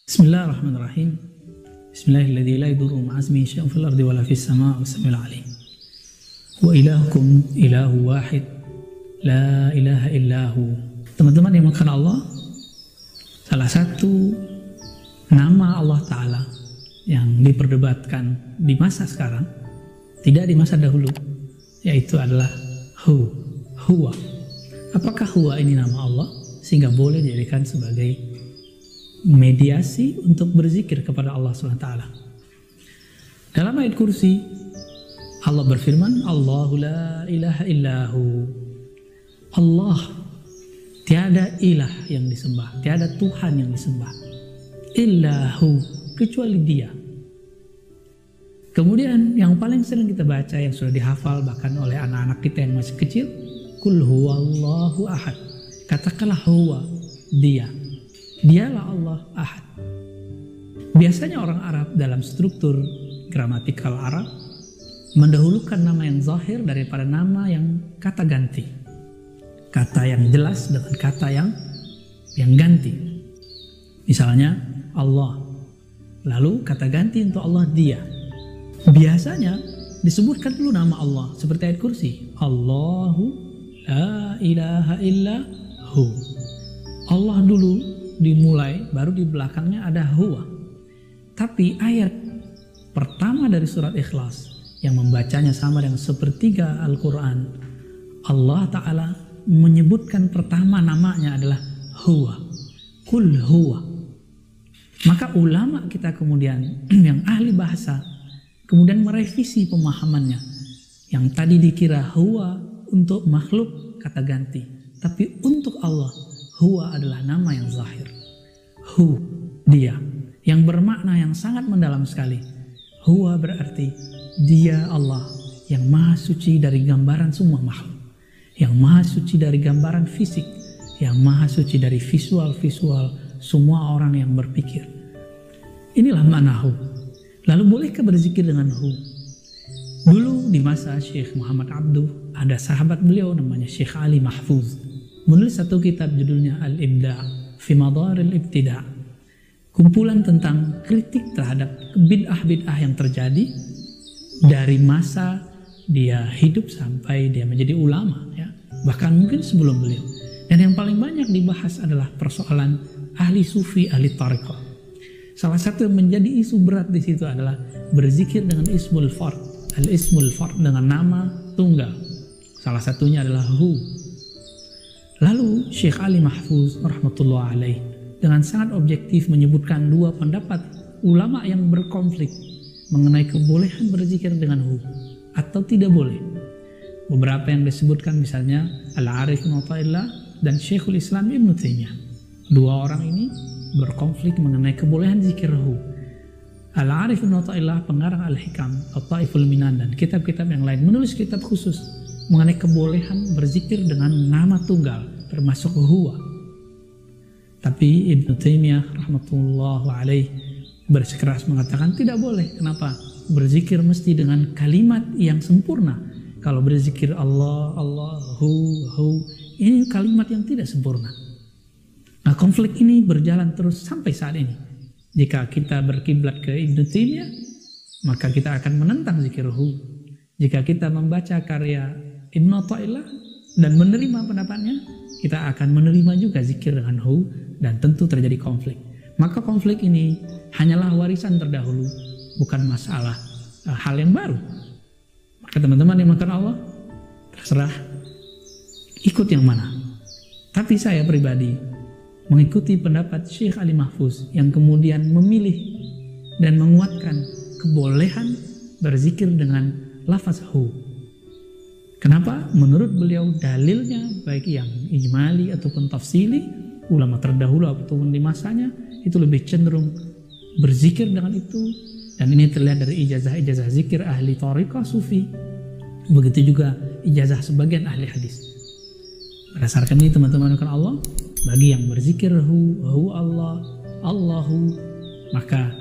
Bismillahirrahmanirrahim. Bismillahilladzi la yadurru ma'asmihi syai'un fil ardi wala fis samaa'i was-sami'ul 'aliim. Wa ilahukum ilahu wahid la ilaha illahu. Teman-teman yang dimuliakan Allah, salah satu nama Allah Ta'ala yang diperdebatkan di masa sekarang, tidak di masa dahulu, yaitu adalah Huwa. Apakah Huwa ini nama Allah sehingga boleh dijadikan sebagai mediasi untuk berzikir kepada Allah SWT? Dalam ayat kursi Allah berfirman, Allahu la ilaha illahu. Allah, tiada ilah yang disembah, tiada Tuhan yang disembah, illahu, kecuali Dia. Kemudian yang paling sering kita baca, yang sudah dihafal bahkan oleh anak-anak kita yang masih kecil, Qul huwallahu ahad. Katakanlah huwa, Dia. Dialah Allah ahad. Biasanya orang Arab dalam struktur gramatikal Arab mendahulukan nama yang zahir daripada nama yang kata ganti. Kata yang jelas dengan kata yang ganti. Misalnya Allah, lalu kata ganti untuk Allah Dia. Biasanya disebutkan dulu nama Allah seperti ayat kursi, Allahu la ilaha illa hu. Allah dulu dimulai, baru di belakangnya ada huwa. Tapi ayat pertama dari surat Ikhlas yang membacanya sama dengan sepertiga Al-Quran, Allah Ta'ala menyebutkan pertama namanya adalah huwa. Kul huwa. Maka ulama kita kemudian yang ahli bahasa kemudian merevisi pemahamannya. Yang tadi dikira huwa untuk makhluk kata ganti, tapi untuk Allah huwa adalah nama yang zahir. Hu, Dia, yang bermakna yang sangat mendalam sekali. Huwa berarti Dia Allah yang maha suci dari gambaran semua makhluk, yang maha suci dari gambaran fisik, yang maha suci dari visual-visual semua orang yang berpikir. Inilah makna hu. Lalu bolehkah berzikir dengan hu? Dulu di masa Syekh Muhammad Abduh, ada sahabat beliau namanya Syekh Ali Mahfuz, menulis satu kitab judulnya Al-Ibda' fi Madaril Ibtida', kumpulan tentang kritik terhadap bid'ah-bid'ah yang terjadi dari masa dia hidup sampai dia menjadi ulama, ya, bahkan mungkin sebelum beliau. Dan yang paling banyak dibahas adalah persoalan ahli sufi, ahli tariqah. Salah satu yang menjadi isu berat di situ adalah berzikir dengan ismul fard, al-ismul fard, dengan nama tunggal. Salah satunya adalah hu. Lalu Syekh Ali Mahfuz rahmatullah alaih dengan sangat objektif menyebutkan dua pendapat ulama yang berkonflik mengenai kebolehan berzikir dengan hu atau tidak boleh. Beberapa yang disebutkan misalnya Al-Arif bin Athaillah dan Syekhul Islam Ibn Taimiyah. Dua orang ini berkonflik mengenai kebolehan zikir hu. Al-Arif bin Athaillah, pengarang Al-Hikam, At-Taiful Minan, dan kitab-kitab yang lain menulis kitab khusus mengenai kebolehan berzikir dengan nama tunggal termasuk huwa. Tapi Ibn Taimiyah rahmatullah alaih bersikeras mengatakan tidak boleh. Kenapa? Berzikir mesti dengan kalimat yang sempurna. Kalau berzikir Allah, Allah, hu, ini kalimat yang tidak sempurna. Nah, konflik ini berjalan terus sampai saat ini. Jika kita berkiblat ke Ibn Taimiyah, maka kita akan menentang zikir hu. Jika kita membaca karya Ibn Athaillah dan menerima pendapatnya, kita akan menerima juga zikir dengan hu, dan tentu terjadi konflik. Maka konflik ini hanyalah warisan terdahulu, bukan masalah hal yang baru. Maka teman-teman yang dimakan Allah, terserah ikut yang mana. Tapi saya pribadi mengikuti pendapat Syekh Ali Mahfuz yang kemudian memilih dan menguatkan kebolehan berzikir dengan lafaz hu. Kenapa? Menurut beliau dalilnya baik yang ijmali ataupun tafsili, ulama terdahulu ataupun di masanya itu lebih cenderung berzikir dengan itu. Dan ini terlihat dari ijazah-ijazah zikir ahli tariqah sufi, begitu juga ijazah sebagian ahli hadis. Berdasarkan ini teman-teman Allah, bagi yang berzikir hu Allah, Allahu, maka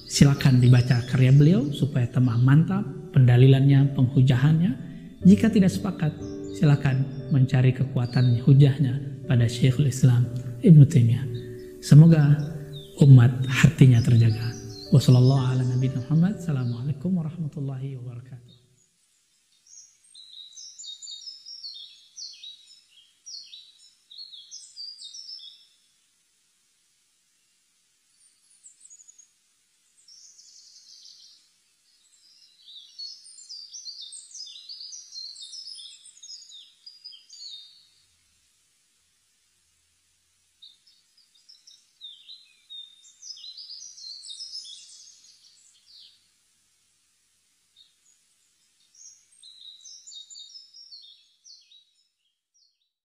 silakan dibaca karya beliau supaya tambah mantap pendalilannya, penghujahannya. Jika tidak sepakat, silakan mencari kekuatan hujahnya pada Syekhul Islam Ibnu Taimiyah. Semoga umat hatinya terjaga. Wassalamualaikum warahmatullahi wabarakatuh.